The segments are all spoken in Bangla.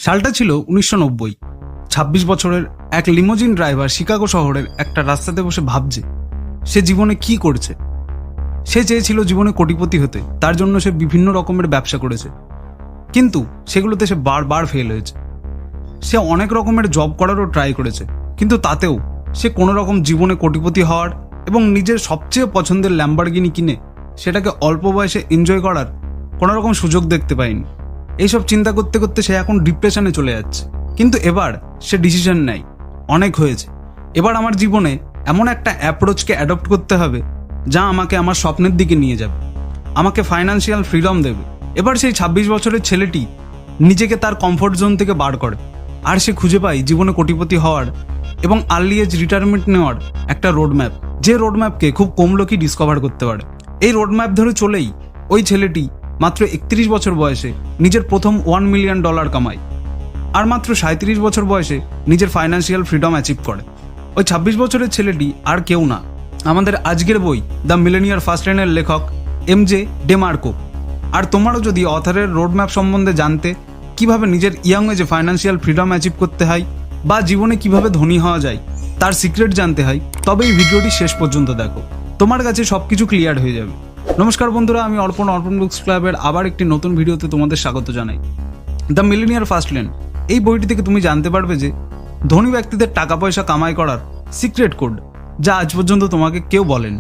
সালটা ছিল 1990। ২৬ বছরের এক লিমোজিন ড্রাইভার শিকাগো শহরের একটা রাস্তাতে বসে ভাবছে সে জীবনে কি করছে। সে চেয়েছিল জীবনে কোটিপতি হতে, তার জন্য সে বিভিন্ন রকমের ব্যবসা করেছে, কিন্তু সেগুলোতে সে বারবার ফেল হয়েছে। সে অনেক রকমের জব করারও ট্রাই করেছে, কিন্তু তাতেও সে কোনো রকম জীবনে কোটিপতি হওয়ার এবং নিজের সবচেয়ে পছন্দের ল্যাম্বরগিনি কিনে সেটাকে অল্প বয়সে এনজয় করার কোনো রকম সুযোগ দেখতে পায়নি। এইসব চিন্তা করতে করতে সে এখন ডিপ্রেশনে চলে যাচ্ছে। কিন্তু এবার সে ডিসিশন নেয়, অনেক হয়েছে, এবার আমার জীবনে এমন একটা অ্যাপ্রোচকে অ্যাডপ্ট করতে হবে যা আমাকে আমার স্বপ্নের দিকে নিয়ে যাবে, আমাকে ফাইন্যান্সিয়াল ফ্রিডম দেবে। এবার সেই ২৬ বছরের ছেলেটি নিজেকে তার কমফোর্ট জোন থেকে বার করে, আর সে খুঁজে পায় জীবনে কোটিপতি হওয়ার এবং আর্লি এজ রিটায়ারমেন্ট নেওয়ার একটা রোডম্যাপ, যে রোডম্যাপকে খুব কম লোকই ডিসকভার করতে পারে। এই রোডম্যাপ ধরে চলেই ওই ছেলেটি মাত্র ৩১ বছর বয়সে নিজের প্রথম $1 মিলিয়ন কামায়, আর মাত্র ৩৭ বছর বয়সে নিজের ফাইন্যান্সিয়াল ফ্রিডম অ্যাচিভ করে। ওই ২৬ বছরের ছেলেটি আর কেউ না, আমাদের আজকের বই দ্য মিলেনিয়ার ফাস্টলেনের লেখক এমজে ডেমার্কো। আর তোমারও যদি অথারের রোডম্যাপ সম্বন্ধে জানতে, কিভাবে নিজের ইয়াং এজে ফাইন্যান্সিয়াল ফ্রিডম অ্যাচিভ করতে হয় বা জীবনে কিভাবে ধনী হওয়া যায় তার সিক্রেট জানতে হয়, তবে এই ভিডিওটি শেষ পর্যন্ত দেখো, তোমার কাছে সবকিছু ক্লিয়ার হয়ে যাবে। নমস্কার বন্ধুরা, আমি অর্পণ বুকস ক্লাবের আবার একটি নতুন ভিডিওতে তোমাদের স্বাগত জানাই। দ্য মিলেনিয়ার ফাস্টলেন এই বইটি থেকে তুমি জানতে পারবে যে ধনী ব্যক্তিদের টাকা পয়সা কামাই করার সিক্রেট কোড, যা আজ পর্যন্ত তোমাকে কেউ বলেন।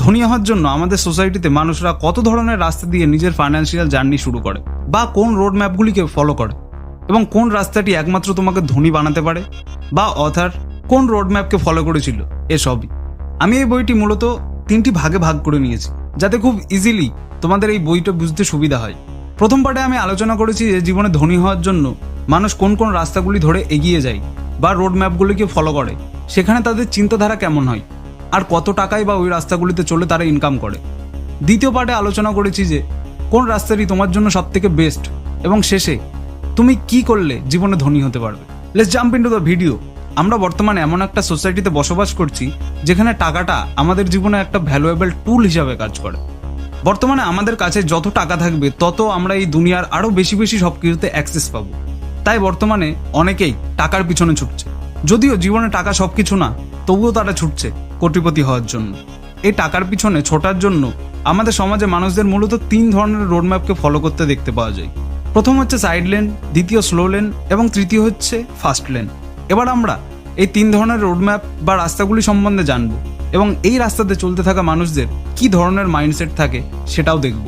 ধনী হওয়ার জন্য আমাদের সোসাইটিতে মানুষরা কত ধরনের রাস্তা দিয়ে নিজের ফাইন্যান্সিয়াল জার্নি শুরু করে, বা কোন রোড ম্যাপগুলিকে ফলো করে, এবং কোন রাস্তাটি একমাত্র তোমাকে ধনী বানাতে পারে, বা অথার কোন রোড ম্যাপকে ফলো করেছিল, এসবই। আমি এই বইটি মূলত 3টি ভাগে ভাগ করে নিয়েছি, যাতে খুব ইজিলি তোমাদের এই বইটা বুঝতে সুবিধা হয়। প্রথম পার্টে আমি আলোচনা করেছি যে জীবনে ধনী হওয়ার জন্য মানুষ কোন কোন রাস্তাগুলি ধরে এগিয়ে যায় বা রোড ম্যাপগুলিকে ফলো করে, সেখানে তাদের চিন্তাধারা কেমন হয়, আর কত টাকায় বা ওই রাস্তাগুলিতে চলে তারা ইনকাম করে। দ্বিতীয় পার্টে আলোচনা করেছি যে কোন রাস্তাটি তোমার জন্য সবথেকে বেস্ট, এবং শেষে তুমি কি করলে জীবনে ধনী হতে পারবে। Let's jump into the video. আমরা বর্তমানে এমন একটা সোসাইটিতে বসবাস করছি যেখানে টাকাটা আমাদের জীবনে একটা ভ্যালুয়েবল টুল হিসাবে কাজ করে। বর্তমানে আমাদের কাছে যত টাকা থাকবে তত আমরা এই দুনিয়ার আরও বেশি বেশি সব কিছুতে অ্যাক্সেস পাবো। তাই বর্তমানে অনেকেই টাকার পিছনে ছুটছে। যদিও জীবনে টাকা সব কিছু না, তবুও তারা ছুটছে কোটিপতি হওয়ার জন্য। এই টাকার পিছনে ছোটার জন্য আমাদের সমাজে মানুষদের মূলত 3 ধরনের রোডম্যাপকে ফলো করতে দেখতে পাওয়া যায়। প্রথম হচ্ছে সাইড লেন, দ্বিতীয় স্লো লেন, এবং তৃতীয় হচ্ছে ফাস্ট লেন। এবার আমরা এই 3 ধরনের রোডম্যাপ বা রাস্তাগুলি সম্বন্ধে জানবো, এবং এই রাস্তাতে চলতে থাকা মানুষদের কি ধরনের মাইন্ডসেট থাকে সেটাও দেখব।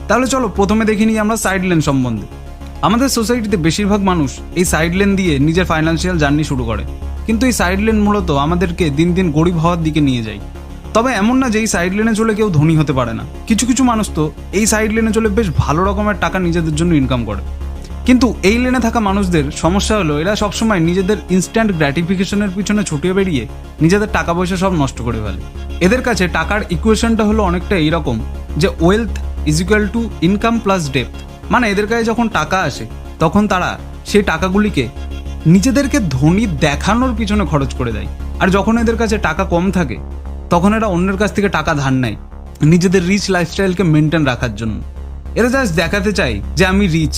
তাহলে চলো প্রথমে দেখে নিই আমরা সাইড লেন সম্বন্ধে। আমাদের সোসাইটিতে বেশিরভাগ মানুষ এই সাইড লেন দিয়ে নিজের ফাইন্যান্সিয়াল জার্নি শুরু করে, কিন্তু এই সাইড লেন মূলত আমাদেরকে দিন দিন গরিব হওয়ার দিকে নিয়ে যায়। তবে এমন না যে এই সাইড লেনে চলে কেউ ধনী হতে পারে না। কিছু কিছু মানুষ তো এই সাইড লেনে চলে বেশ ভালো রকমের টাকা নিজেদের জন্য ইনকাম করে। কিন্তু এই লেনে থাকা মানুষদের সমস্যা হলো এরা সবসময় নিজেদের ইনস্ট্যান্ট গ্র্যাটিফিকেশনের পিছনে ছুটে বেরিয়ে নিজেদের টাকা পয়সা সব নষ্ট করে ফেলে। এদের কাছে টাকার ইকুয়েশনটা হলো অনেকটা এইরকম যে wealth is equal to income plus depth. মানে এদের কাছে যখন টাকা আসে তখন তারা সেই টাকাগুলিকে নিজেদেরকে ধনী দেখানোর পিছনে খরচ করে দেয়, আর যখন এদের কাছে টাকা কম থাকে তখন এরা অন্যের কাছ থেকে টাকা ধার নেয় নিজেদের রিচ লাইফস্টাইলকে মেনটেন রাখার জন্য। এরা জাস্ট দেখাতে চায় যে আমি রিচ,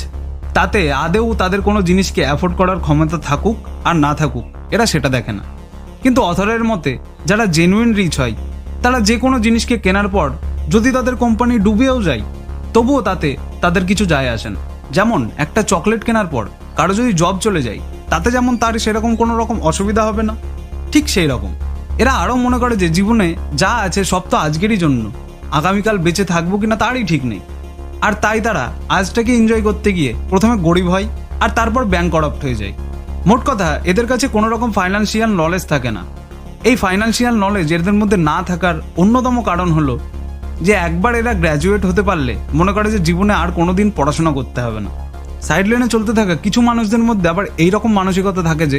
তাতে আদেও তাদের কোনো জিনিসকে অ্যাফোর্ড করার ক্ষমতা থাকুক আর না থাকুক এরা সেটা দেখে না। কিন্তু অথরের মতে যারা জেনুইন রিচ হয় তারা যে কোনো জিনিসকে কেনার পর যদি তাদের কোম্পানি ডুবেও যায় তবুও তাতে তাদের কিছু যায় আসে না। যেমন একটা চকলেট কেনার পর কারো যদি জব চলে যায় তাতে যেমন তার সেরকম কোনো রকম অসুবিধা হবে না, ঠিক সেই রকম এরা আরও মনে করে যে জীবনে যা আছে সব তো আজকেরই জন্য, আগামীকাল বেঁচে থাকবো কিনা তারই ঠিক নেই। আর তাই তারা আজটাকে এনজয় করতে গিয়ে প্রথমে গরিব হয় আর তারপর ব্যাংক করাপ্ট হয়ে যায়। মোট কথা এদের কাছে কোনো রকম ফাইন্যান্সিয়াল নলেজ থাকে না। এই ফাইন্যান্সিয়াল নলেজ এদের মধ্যে না থাকার অন্যতম কারণ হলো যে একবার এরা গ্র্যাজুয়েট হতে পারলে মনে করে যে জীবনে আর কোনোদিন পড়াশোনা করতে হবে না। সাইড লাইনে চলতে থাকা কিছু মানুষদের মধ্যে আবার এইরকম মানসিকতা থাকে যে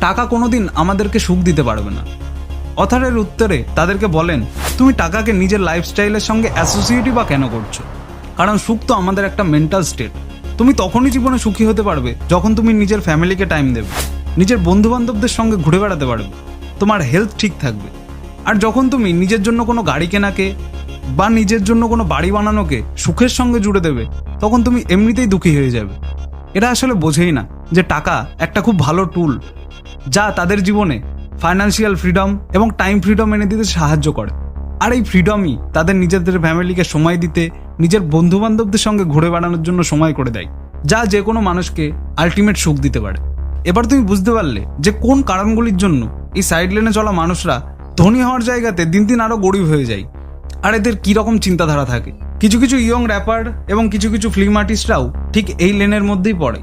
টাকা কোনোদিন আমাদেরকে সুখ দিতে পারবে না। অথারের উত্তরে তাদেরকে বলেন, তুমি টাকাকে নিজের লাইফস্টাইলের সঙ্গে অ্যাসোসিয়েটই বা কেন করছো? কারণ সুখ তো আমাদের একটা মেন্টাল স্টেট। তুমি তখনই জীবনে সুখী হতে পারবে যখন তুমি নিজের ফ্যামিলিকে টাইম দেবে, নিজের বন্ধু বান্ধবদের সঙ্গে ঘুরে বেড়াতে পারবে, তোমার হেলথ ঠিক থাকবে। আর যখন তুমি নিজের জন্য কোনো গাড়ি কেনাকে বা নিজের জন্য কোনো বাড়ি বানানোকে সুখের সঙ্গে জুড়ে দেবে তখন তুমি এমনিতেই দুঃখী হয়ে যাবে। এরা আসলে বোঝেই না যে টাকা একটা খুব ভালো টুল, যা তাদের জীবনে ফাইন্যান্সিয়াল ফ্রিডম এবং টাইম ফ্রিডম এনে দিতে সাহায্য করে। আর এই ফ্রিডমই তাদের নিজেদের ফ্যামিলিকে সময় দিতে, নিজের বন্ধু বান্ধবদের সঙ্গে ঘুরে বেড়ানোর জন্য সময় করে দেয়, যা যে কোনো মানুষকে আলটিমেট সুখ দিতে পারে। এবার তুমি বুঝতে পারলে যে কোন কারণগুলির জন্য এই সাইড লেনে চলা মানুষরা ধনী হওয়ার জায়গাতে দিন দিন আরও গরিব হয়ে যায়, আর এদের কীরকম চিন্তাধারা থাকে। কিছু কিছু ইয়ং র্যাপার এবং কিছু কিছু ফিল্ম আর্টিস্টরাও ঠিক এই লেনের মধ্যেই পড়ে।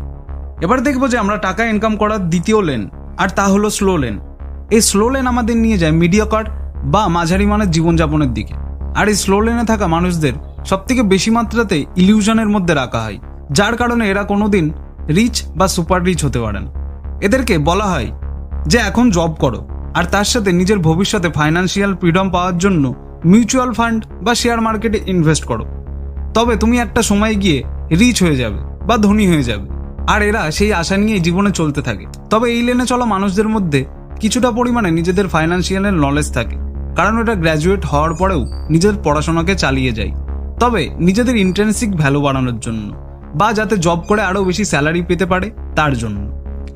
এবার দেখবো যে আমরা টাকা ইনকাম করার দ্বিতীয় লেন, আর তা হলো স্লো লেন। এই স্লো লেন আমাদের নিয়ে যায় মিডিয়াকার বা মাঝারি মানের জীবনযাপনের দিকে। আর এই স্লো লেনে থাকা মানুষদের সবথেকে বেশি মাত্রাতে ইলিউশনের মধ্যে রাখা হয়, যার কারণে এরা কোনোদিন রিচ বা সুপার রিচ হতে পারে না। এদেরকে বলা হয় যে এখন জব করো, আর তার সাথে নিজের ভবিষ্যতে ফাইন্যান্সিয়াল ফ্রিডম পাওয়ার জন্য মিউচুয়াল ফান্ড বা শেয়ার মার্কেটে ইনভেস্ট করো, তবে তুমি একটা সময় গিয়ে রিচ হয়ে যাবে বা ধনী হয়ে যাবে। আর এরা সেই আশা নিয়েই জীবনে চলতে থাকে। তবে এই লেনে চলা মানুষদের মধ্যে কিছুটা পরিমাণে নিজেদের ফাইন্যান্সিয়ালের নলেজ থাকে, কারণ এটা গ্র্যাজুয়েট হওয়ার পরেও নিজের পড়াশোনাকে চালিয়ে যায়, তবে নিজেদের ইন্ট্রিনসিক ভ্যালু বাড়ানোর জন্য, বা যাতে জব করে আরও বেশি স্যালারি পেতে পারে তার জন্য।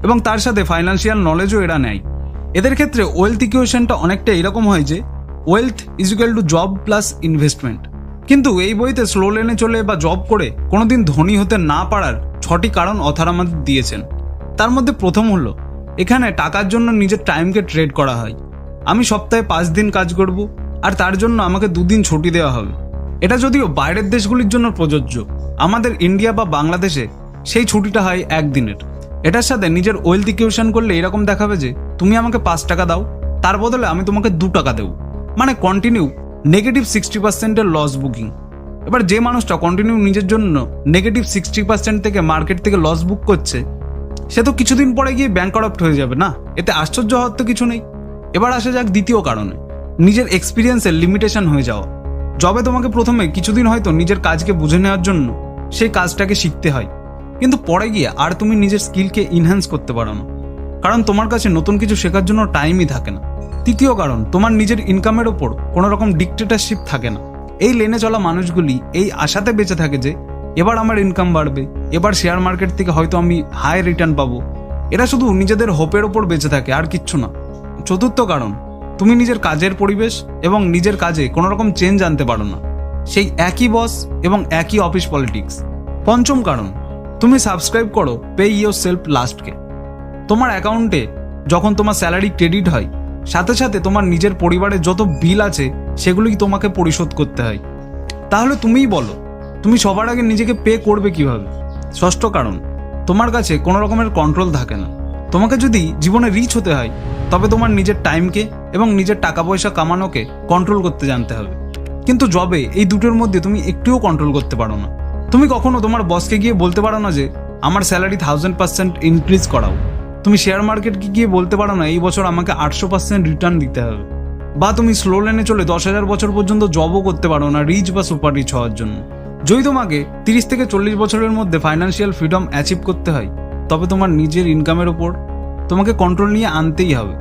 এবং তার সাথে ফাইন্যান্সিয়াল নলেজও এরা নেয়। এদের ক্ষেত্রে ওয়েলথ ইকুয়েশনটা অনেকটা এরকম হয় যে wealth is equal to job plus investment. কিন্তু এই বইতে স্লো লেনে চলে বা জব করে কোনোদিন ধনী হতে না পারার 6টি কারণ অথার আমাদের দিয়েছেন। তার মধ্যে প্রথম হলো, এখানে টাকার জন্য নিজের টাইমকে ট্রেড করা হয়। আমি সপ্তাহে 5 দিন কাজ করব, আর তার জন্য আমাকে 2 দিন ছুটি দেওয়া হবে। এটা যদিও বাইরের দেশগুলির জন্য প্রযোজ্য, আমাদের ইন্ডিয়া বা বাংলাদেশে সেই ছুটিটা হয় 1 দিনের। এটার সাথে নিজের ওয়েলথ ইকুয়েশন করলে এরকম দেখাবে যে তুমি আমাকে 5 টাকা দাও, তার বদলে আমি তোমাকে 2 টাকা দেবো, মানে কন্টিনিউ নেগেটিভ 60%-এর লস বুকিং। এবার যে মানুষটা কন্টিনিউ নিজের জন্য নেগেটিভ 60% থেকে মার্কেট থেকে লস বুক করছে, সে তো কিছুদিন পরে গিয়ে ব্যাংকরাপ্ট হয়ে যাবে না, এতে আশ্চর্য হওয়ার তো কিছু নেই। এবার আসা যাক দ্বিতীয় কারণে, নিজের এক্সপিরিয়েন্সের লিমিটেশন হয়ে যাওয়া। জবে তোমাকে প্রথমে কিছুদিন হয়তো নিজের কাজকে বুঝে নেওয়ার জন্য সেই কাজটাকে শিখতে হয়, কিন্তু পরে গিয়ে আর তুমি নিজের স্কিলকে ইনহ্যান্স করতে পারো না, কারণ তোমার কাছে নতুন কিছু শেখার জন্য টাইমই থাকে না। তৃতীয় কারণ, তোমার নিজের ইনকামের ওপর কোনো রকম ডিক্টেটরশিপ থাকে না। এই লেনে চলা মানুষগুলি এই আশাতে বেঁচে থাকে যে এবার আমার ইনকাম বাড়বে, এবার শেয়ার মার্কেট থেকে হয়তো আমি হাই রিটার্ন পাবো। এরা শুধু নিজেদের হোপের ওপর বেঁচে থাকে, আর কিচ্ছু না। চতুর্থ কারণ, তুমি নিজের কাজের পরিবেশ এবং নিজের কাজে কোনো রকম চেঞ্জ আনতে পারো না, সেই একই বস এবং একই অফিস পলিটিক্স। পঞ্চম কারণ, তুমি সাবস্ক্রাইব করো পে ইয়োর সেলফ লাস্টকে। তোমার অ্যাকাউন্টে যখন তোমার স্যালারি ক্রেডিট হয়, সাথে সাথে তোমার নিজের পরিবারের যত বিল আছে সেগুলি তোমাকে পরিশোধ করতে হয়। তাহলে তুমিই বলো, তুমি সবার আগে নিজেকে পে করবে কিভাবে? ষষ্ঠ কারণ, তোমার কাছে কোনো রকমের কন্ট্রোল থাকে না। তোমাকে যদি জীবনে রিচ হতে হয়, তবে তোমার নিজের টাইমকে এবং নিজের টাকা পয়সা কামানোকে কন্ট্রোল করতে জানতে হবে। কিন্তু জবে এই দুটোর মধ্যে তুমি একটুও কন্ট্রোল করতে পারো না। তুমি কখনো তোমার বসকে গিয়ে বলতে পারো না যে আমার স্যালারি 1000% ইনক্রিজ করাও। তুমি শেয়ার মার্কেটকে গিয়ে বলতে পারো না এই বছর আমাকে 800% রিটার্ন দিতে হবে। বা তুমি স্লো লেনে চলে 10,000 বছর পর্যন্ত জবও করতে পারো না রিচ বা সুপার রিচ হওয়ার জন্য। যদি তোমাকে 30 থেকে 40 বছরের মধ্যে ফাইন্যান্সিয়াল ফ্রিডম অ্যাচিভ করতে হয়, তবে তোমার নিজের ইনকামের ওপর তোমাকে কন্ট্রোল নিয়ে আনতেই হবে।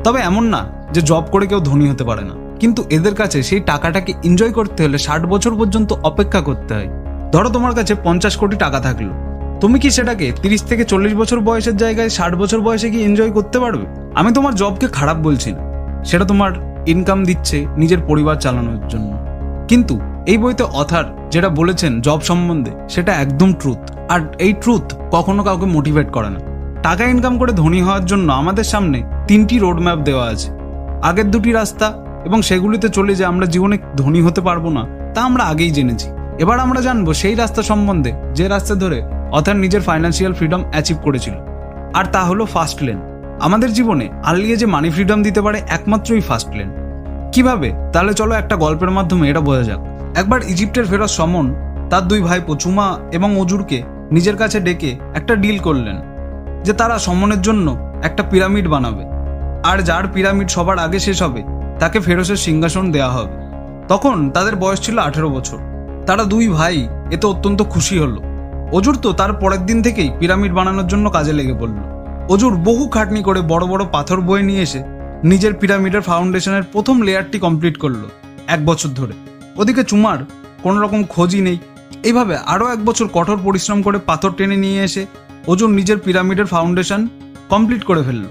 তবে এমন না যে জব করে কেউ ধনী হতে পারে না, কিন্তু এদের কাছে সেই টাকাটাকে এনজয় করতে হলে 60 বছর পর্যন্ত অপেক্ষা করতে হয়। ধরো তোমার কাছে 50 কোটি টাকা থাকলো, তুমি কি সেটাকে 30 থেকে 40 বছর বয়সের জায়গায় 60 বছর বয়সে কি এনজয় করতে পারবে? আমি তোমার জবকে খারাপ বলছি না, সেটা তোমার ইনকাম দিচ্ছে নিজের পরিবার চালানোর জন্য। কিন্তু এই বইতে অথার যেটা বলেছেন জব সম্বন্ধে, সেটা একদম ট্রুথ। আর এই ট্রুথ কখনো কাউকে মোটিভেট করে না। টাকা ইনকাম করে ধনী হওয়ার জন্য আমাদের সামনে 3টি রোড ম্যাপ দেওয়া আছে। আগের 2টি রাস্তা, এবং সেগুলিতে চলে যে আমরা জীবনে ধনী হতে পারবো না তা আমরা আগেই জেনেছি। এবার আমরা জানবো সেই রাস্তা সম্বন্ধে যে রাস্তা ধরে অথার নিজের ফাইন্যান্সিয়াল ফ্রিডম অ্যাচিভ করেছিল, আর তা হলো ফার্স্ট লেন। আমাদের জীবনে আর্লি এজে মানি ফ্রিডম দিতে পারে একমাত্রই ফার্স্ট লেন। কিভাবে? তাহলে চলো একটা গল্পের মাধ্যমে এটা বোঝা যাক। একবার ইজিপ্টের ফেরত সমন তার 2 ভাইপো চুমা এবং অজুরকে নিজের কাছে ডেকে একটা ডিল করলেন যে তারা সমনের জন্য একটা পিরামিড বানাবে, আর যার পিরামিড সবার আগে শেষ হবে তাকে ফেরসের সিংহাসন দেওয়া হবে। তখন তাদের বয়স ছিল 18 বছর। তারা 2 ভাই এতে অত্যন্ত খুশি হলো। অজুর তো তার পরের দিন থেকেই পিরামিড বানানোর জন্য কাজে লেগে পড়ল। অজুর বহু খাটনি করে বড় বড় পাথর বয়ে নিয়ে এসে নিজের পিরামিডের ফাউন্ডেশনের প্রথম লেয়ারটি কমপ্লিট করলো 1 বছর ধরে। ওদিকে চুমার কোনো রকম খোঁজই নেই। এইভাবে আরও 1 বছর কঠোর পরিশ্রম করে পাথর টেনে নিয়ে এসে অজুর নিজের পিরামিডের ফাউন্ডেশন কমপ্লিট করে ফেলল।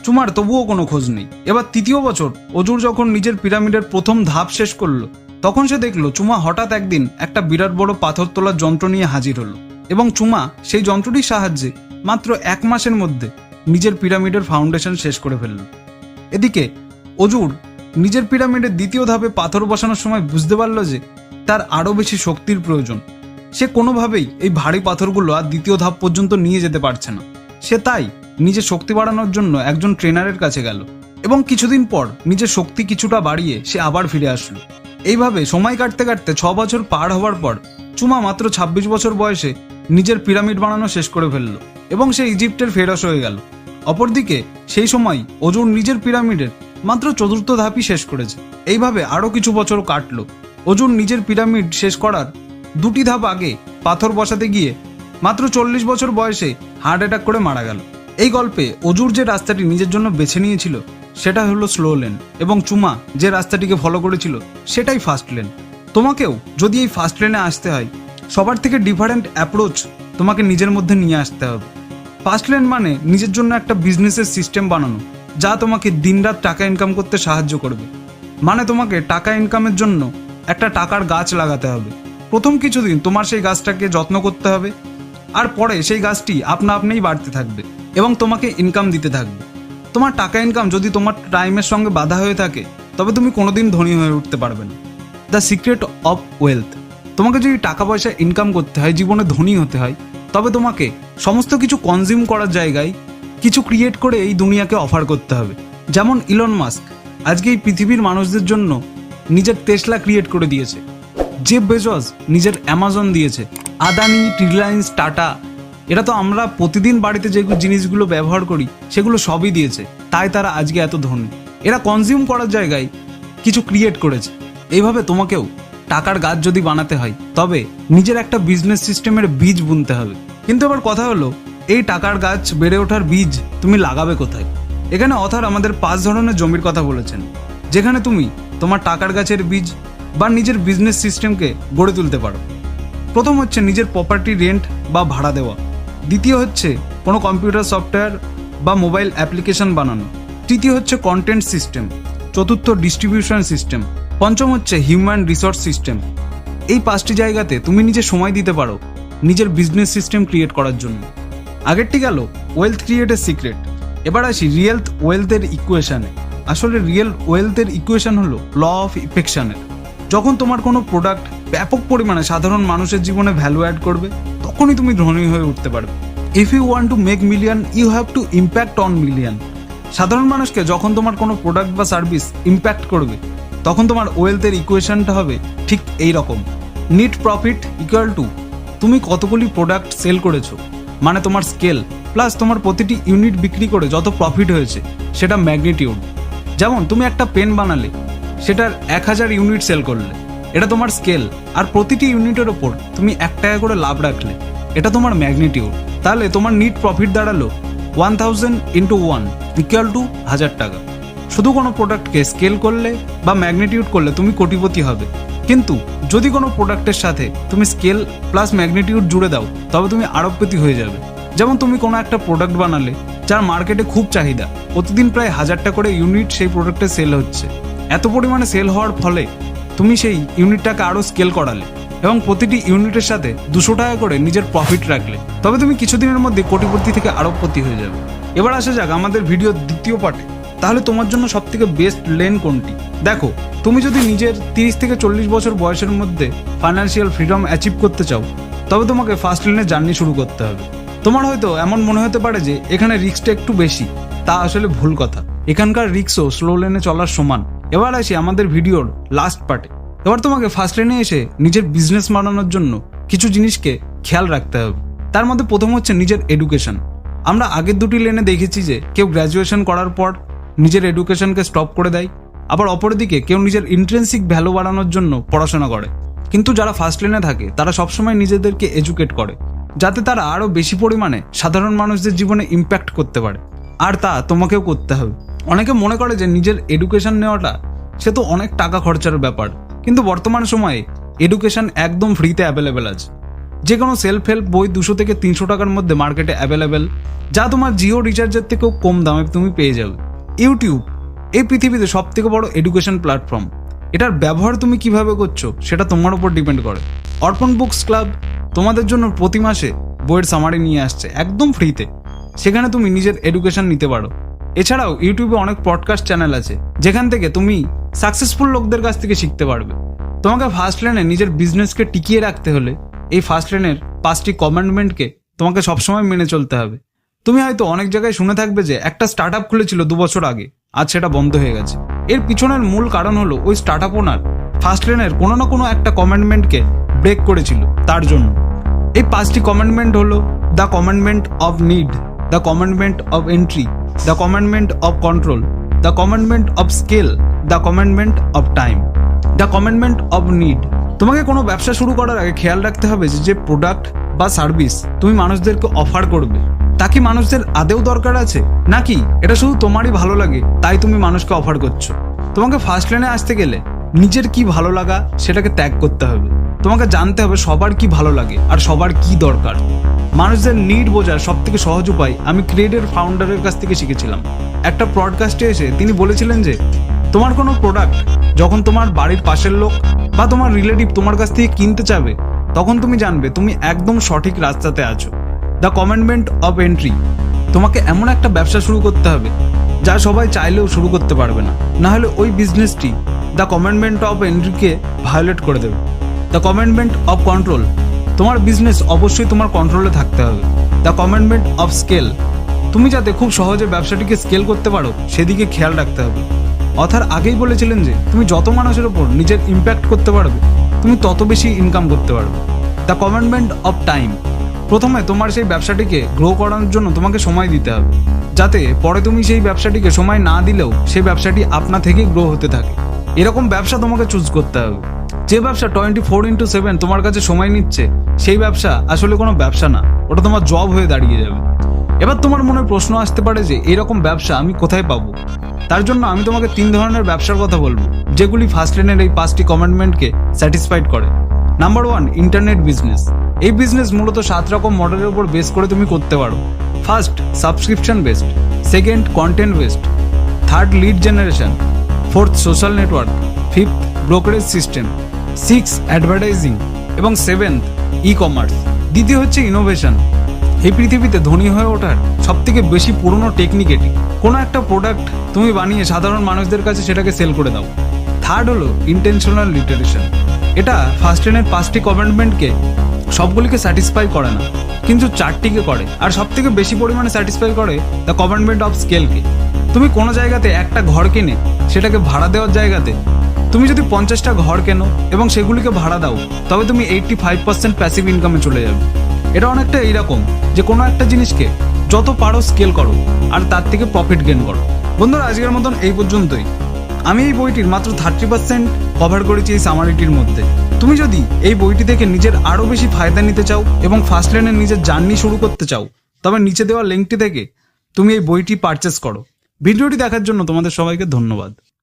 চুমার তবুও কোনো খোঁজ নেই। এবার তৃতীয় বছর অজুর যখন নিজের পিরামিডের প্রথম ধাপ শেষ করলো, তখন সে দেখলো চুমা হঠাৎ একদিন একটা বিরাট বড় পাথর তোলার যন্ত্র নিয়ে হাজির হলো, এবং চুমা সেই যন্ত্রটির সাহায্যে মাত্র 1 মাসের মধ্যে নিজের পিরামিডের ফাউন্ডেশন শেষ করে ফেলল। এদিকে অজুর নিজের পিরামিডের দ্বিতীয় ধাপে পাথর বসানোর সময় বুঝতে পারল যে তার আরও বেশি শক্তির প্রয়োজন। সে কোনোভাবেই এই ভারী পাথরগুলো আর দ্বিতীয় ধাপ পর্যন্ত নিয়ে যেতে পারছে না। সে তাই নিজের শক্তি বাড়ানোর জন্য একজন ট্রেনারের কাছে গেল, এবং কিছুদিন পর নিজের শক্তি কিছুটা বাড়িয়ে সে আবার ফিরে আসলো। এইভাবে সময় কাটতে কাটতে 6 বছর পার হওয়ার পর চুমা মাত্র 26 বছর বয়সে নিজের পিরামিড বানানো শেষ করে ফেলল, এবং সে ইজিপ্টের ফেরস হয়ে গেল। অপরদিকে সেই সময় অজুর নিজের পিরামিডের মাত্র 4র্থ ধাপই শেষ করেছে। এইভাবে আরও কিছু বছর কাটলো। অজুর নিজের পিরামিড শেষ করার 2টি ধাপ আগে পাথর বসাতে গিয়ে মাত্র 40 বছর বয়সে হার্ট অ্যাটাক করে মারা গেল। এই গল্পে অজুর যে রাস্তাটি নিজের জন্য বেছে নিয়েছিল সেটা হলো স্লো লেন, এবং চুমা যে রাস্তাটিকে ফলো করেছিল সেটাই ফাস্ট লেন। তোমাকেও যদি এই ফাস্ট লেনে আসতে হয়, সবার থেকে ডিফারেন্ট অ্যাপ্রোচ তোমাকে নিজের মধ্যে নিয়ে আসতে হবে। ফাস্ট লেন মানে নিজের জন্য একটা বিজনেসের সিস্টেম বানানো, যা তোমাকে দিনরাত টাকা ইনকাম করতে সাহায্য করবে। মানে তোমাকে টাকা ইনকামের জন্য একটা টাকার গাছ লাগাতে হবে। প্রথম কিছুদিন তোমার সেই গাছটাকে যত্ন করতে হবে, আর পরে সেই গাছটি আপনা আপনিই বাড়তে থাকবে এবং তোমাকে ইনকাম দিতে থাকবে। তোমার টাকা ইনকাম যদি তোমার টাইমের সঙ্গে বাধা হয়ে থাকে, তবে তুমি কোনোদিন ধনী হয়ে উঠতে পারবে না। The secret of wealth. তোমাকে যদি টাকা পয়সা ইনকাম করতে হয়, জীবনে ধনী হতে হয়, তবে তোমাকে সমস্ত কিছু কনজিউম করার জায়গায় কিছু ক্রিয়েট করে এই দুনিয়াকে অফার করতে হবে। যেমন ইলন মাস্ক আজকে এই পৃথিবীর মানুষদের জন্য নিজের টেসলা ক্রিয়েট করে দিয়েছে, জেফ বেজোস নিজের অ্যামাজন দিয়েছে, আদানি, রিলায়েন্স, টাটা, এরা তো আমরা প্রতিদিন বাড়িতে যে জিনিসগুলো ব্যবহার করি সেগুলো সবই দিয়েছে, তাই তারা আজকে এত ধনী। এরা কনজিউম করার জায়গায় কিছু ক্রিয়েট করেছে। এইভাবে তোমাকেও টাকার গাছ যদি বানাতে হয়, তবে নিজের একটা বিজনেস সিস্টেমের বীজ বুনতে হবে। কিন্তু এবার কথা হলো, এই টাকার গাছ বেড়ে ওঠার বীজ তুমি লাগাবে কোথায়? এখানে অথর আমাদের 5 ধরনের জমির কথা বলেছেন, যেখানে তুমি তোমার টাকার গাছের বীজ বা নিজের বিজনেস সিস্টেমকে গড়ে তুলতে পারো। প্রথম হচ্ছে নিজের প্রপার্টি রেন্ট বা ভাড়া দেওয়া। দ্বিতীয় হচ্ছে কোনো কম্পিউটার সফটওয়্যার বা মোবাইল অ্যাপ্লিকেশন বানানো। তৃতীয় হচ্ছে কন্টেন্ট সিস্টেম। চতুর্থ ডিস্ট্রিবিউশন সিস্টেম। পঞ্চম হচ্ছে হিউম্যান রিসোর্স সিস্টেম। এই 5টি জায়গাতে তুমি নিজে সময় দিতে পারো নিজের বিজনেস সিস্টেম ক্রিয়েট করার জন্য। আগেরটি গেল ওয়েলথ ক্রিয়েটের সিক্রেট। এবার আসি রিয়েল ওয়েলথের ইকুয়েশনে। আসলে রিয়েল ওয়েলথের ইকুয়েশন হলো ল অফ ইফেকশনের। যখন তোমার কোনো প্রোডাক্ট ব্যাপক পরিমাণে সাধারণ মানুষের জীবনে ভ্যালু অ্যাড করবে, তখনই তুমি ধনী হয়ে উঠতে পারবে। If you want to make million, you have to impact on million. সাধারণ মানুষকে যখন তোমার কোনো প্রোডাক্ট বা সার্ভিস ইম্প্যাক্ট করবে, তখন তোমার ওয়েলথের ইকুয়েশনটা হবে ঠিক এই রকম। নেট প্রফিট ইকুয়াল টু তুমি কতগুলি প্রোডাক্ট সেল করেছো, মানে তোমার স্কেল, প্লাস তোমার প্রতিটি ইউনিট বিক্রি করে যত প্রফিট হয়েছে সেটা ম্যাগনিটিউড। যেমন তুমি একটা পেন বানালে, সেটার 1000 ইউনিট সেল করলে, এটা তোমার স্কেল, আর প্রতিটি ইউনিটের ওপর তুমি 1 টাকা করে লাভ রাখলে, এটা তোমার ম্যাগনিটিউড। তাহলে তোমার নিট প্রফিট দাঁড়ালো 1000 × 1 ইকুয়াল টু 1000 টাকা। শুধু কোনো প্রোডাক্টকে স্কেল করলে বা ম্যাগনিটিউড করলে তুমি কোটিপতি হবে, কিন্তু যদি কোনো প্রোডাক্টের সাথে তুমি স্কেল প্লাস ম্যাগনিটিউড জুড়ে দাও, তবে তুমি আরবপতি হয়ে যাবে। যেমন তুমি কোনো একটা প্রোডাক্ট বানালে যার মার্কেটে খুব চাহিদা, প্রতিদিন প্রায় 1000টা করে ইউনিট সেই প্রোডাক্টে সেল হচ্ছে। এত পরিমাণে সেল হওয়ার ফলে তুমি সেই ইউনিটটাকে আরও স্কেল করালে এবং প্রতিটি ইউনিটের সাথে 200 টাকা করে নিজের প্রফিট রাখলে, তবে তুমি কিছুদিনের মধ্যে কোটিপতি থেকে আরবপতি হয়ে যাবে। এবার আসা যাক আমাদের ভিডিওর দ্বিতীয় পার্টে। তাহলে তোমার জন্য সবথেকে বেস্ট লেন কোনটি? দেখো, তুমি যদি নিজের 30 থেকে 40 বছর বয়সের মধ্যে ফাইন্যান্সিয়াল ফ্রিডম অ্যাচিভ করতে চাও, তবে তোমাকে ফার্স্ট লেনের জার্নি শুরু করতে হবে। তোমার হয়তো এমন মনে হতে পারে যে এখানে রিস্কটা একটু বেশি, তা আসলে ভুল কথা। এখানকার রিস্কও স্লো লেনে চলার সমান। এবার আসি আমাদের ভিডিওর লাস্ট পার্টে। এবার তোমাকে ফার্স্ট লেনে এসে নিজের বিজনেস বানানোর জন্য কিছু জিনিসকে খেয়াল রাখতে হবে। তার মধ্যে প্রথম হচ্ছে নিজের এডুকেশন। আমরা আগের 2টি লেনে দেখেছি যে কেউ গ্র্যাজুয়েশন করার পর নিজের এডুকেশনকে স্টপ করে দেয়, আবার অপরদিকে কেউ নিজের ইন্ট্রিনসিক ভ্যালু বাড়ানোর জন্য পড়াশোনা করে। কিন্তু যারা ফার্স্ট লেনে থাকে তারা সবসময় নিজেদেরকে এডুকেট করে, যাতে তারা আরও বেশি পরিমাণে সাধারণ মানুষদের জীবনে ইম্প্যাক্ট করতে পারে। আর তা তোমাকেও করতে হবে। অনেকে মনে করে যে নিজের এডুকেশন নেওয়াটা সে তো অনেক টাকা খরচার ব্যাপার, কিন্তু বর্তমান সময়ে এডুকেশন একদম ফ্রিতে অ্যাভেলেবেল আছে। যে কোনো সেলফ হেল্প বই 200 থেকে 300 টাকার মধ্যে মার্কেটে অ্যাভেলেবেল, যা তোমার জিও রিচার্জের থেকেও কম দামে তুমি পেয়ে যাবে। ইউটিউব এই পৃথিবীতে সব থেকে বড় এডুকেশন প্ল্যাটফর্ম। এটার ব্যবহার তুমি কিভাবে করছো সেটা তোমার উপর ডিপেন্ড করে। অর্পণ বুকস ক্লাব তোমাদের জন্য প্রতি মাসে বইয়ের সামারি নিয়ে আসছে একদম ফ্রিতে। সেখানে তুমি নিজের এডুকেশন নিতে পারো। এছাড়াও ইউটিউবে অনেক পডকাস্ট চ্যানেল আছে যেখান থেকে তুমি সাকসেসফুল লোকদের কাছ থেকে শিখতে পারবে। তোমাকে ফার্স্ট লাইনে নিজের বিজনেসকে টিকিয়ে রাখতে হলে এই ফার্স্ট লাইনের 5টি কমান্ডমেন্টকে তোমাকে সবসময় মেনে চলতে হবে। তুমি হয়তো অনেক জায়গায় শুনে থাকবে যে একটা স্টার্ট আপ খুলেছিল 2 বছর আগে, আজ সেটা বন্ধ হয়ে গেছে। এর পিছনের মূল কারণ হলো ওই স্টার্ট আপ ওনার ফার্স্ট লাইনের কোনো না কোনো একটা কমান্ডমেন্টকে ব্রেক করেছিল। তার জন্য এই 5টি কমান্ডমেন্ট হলো the commandment of need, the commandment of entry, the commandment of control, the commandment of scale, the commandment of time. The commandment of need, তোমাকে কোনো ব্যবসা শুরু করার আগে খেয়াল রাখতে হবে যে প্রোডাক্ট বা সার্ভিস তুমি মানুষদেরকে অফার করবে তা কি মানুষদের আদেও দরকার আছে, নাকি এটা শুধু তোমারই ভালো লাগে তাই তুমি মানুষকে অফার করছো। তোমাকে ফার্স্ট লাইনে আসতে গেলে নিজের কি ভালো লাগা সেটাকে ত্যাগ করতে হবে। তোমাকে জানতে হবে সবার কি ভালো লাগে আর সবার কি দরকার। মানুষদের নিড বোঝার সব থেকে সহজ উপায় আমি ক্রিয়েটের ফাউন্ডারের কাছ থেকে শিখেছিলাম। একটা পডকাস্টে এসে তিনি বলেছিলেন যে তোমার কোনো প্রোডাক্ট যখন তোমার বাড়ির পাশের লোক বা তোমার রিলেটিভ তোমার কাছ থেকে কিনতে চাবে তখন তুমি জানবে তুমি একদম সঠিক রাস্তাতে আছো। দ্য কমান্ডমেন্ট অফ এন্ট্রি, তোমাকে এমন একটা ব্যবসা শুরু করতে হবে যা সবাই চাইলেও শুরু করতে পারবে না, না হলে ওই বিজনেসটি দ্য কমান্ডমেন্ট অফ এন্ট্রিকে ভায়োলেট করে দেবে। দ্য কমান্ডমেন্ট অফ কন্ট্রোল, তোমার বিজনেস অবশ্যই তোমার কন্ট্রোলে থাকতে হবে। দ্য কমান্ডমেন্ট অফ স্কেল, তুমি যাতে খুব সহজে ব্যবসাটিকে স্কেল করতে পারো সেদিকে খেয়াল রাখতে হবে। অথার আগেই বলেছিলেন যে তুমি যত মানুষের ওপর নিজের ইম্প্যাক্ট করতে পারবে তুমি তত বেশি ইনকাম করতে পারবে। দ্য কমান্ডমেন্ট অফ টাইম, প্রথমে তোমার সেই ব্যবসাটিকে গ্রো করানোর জন্য তোমাকে সময় দিতে হবে, যাতে পরে তুমি সেই ব্যবসাটিকে সময় না দিলেও সেই ব্যবসাটি আপনা থেকেই গ্রো হতে থাকে। এরকম ব্যবসা তোমাকে চুজ করতে হবে। যে ব্যবসা 24/7 তোমার কাছে সময় নিচ্ছে সেই ব্যবসা আসলে কোনো ব্যবসা না, ওটা তোমার জব হয়ে দাঁড়িয়ে যাবে। এবার তোমার মনে প্রশ্ন আসতে পারে যে এরকম ব্যবসা আমি কোথায় পাবো। তার জন্য আমি তোমাকে 3 ধরনের ব্যবসার কথা বলবো যেগুলি ফার্স্ট লাইনের এই 5টি কমান্ডমেন্টকে স্যাটিসফাইড করে। Number 1, internet business. এই বিজনেস মূলত 7 রকম মডেলের উপর বেস করে তুমি করতে পারো। First, subscription based. Second, content based. Third, lead generation. Fourth, social network. Fifth, brokerage system. 6, advertising. এবং 7th, ই কমার্স। দ্বিতীয় হচ্ছে ইনোভেশন। এই পৃথিবীতে ধনী হয়ে ওঠার সব থেকে বেশি পুরনো টেকনিক এটি। কোনো একটা প্রোডাক্ট তুমি বানিয়ে সাধারণ মানুষদের কাছে সেটাকে সেল করে দাও। থার্ড হলো ইন্টেনশনাল লিটারেশন। এটা ফার্স্ট লাইনের 5টি কমান্ডমেন্টকে সবগুলিকে স্যাটিসফাই করে না, কিন্তু 4টিকে করে। আর সব থেকে বেশি পরিমাণে স্যাটিসফাই করে দ্য কমান্ডমেন্ট অফ স্কেলকে। তুমি কোনো জায়গাতে একটা ঘর কিনে সেটাকে ভাড়া দেওয়ার জায়গাতে তুমি যদি 50টা ঘর কেনো এবং সেগুলিকে ভাড়া দাও তবে তুমি 85% প্যাসিভ ইনকামে চলে যাবে। এটা অনেকটা এইরকম যে কোনো একটা জিনিসকে যত পারো স্কেল করো আর তার থেকে প্রফিট গেন করো। বন্ধুরা, আজকের মতন এই পর্যন্তই। আমি এই বইটির মাত্র 30% কভার করেছি এই সামারিটির মধ্যে। তুমি যদি এই বইটি থেকে নিজের আরও বেশি ফায়দা নিতে চাও এবং ফার্স্ট লাইনের নিজের জার্নি শুরু করতে চাও তবে নিচে দেওয়া লিঙ্কটি থেকে তুমি এই বইটি পারচেস করো। ভিডিওটি দেখার জন্য তোমাদের সবাইকে ধন্যবাদ।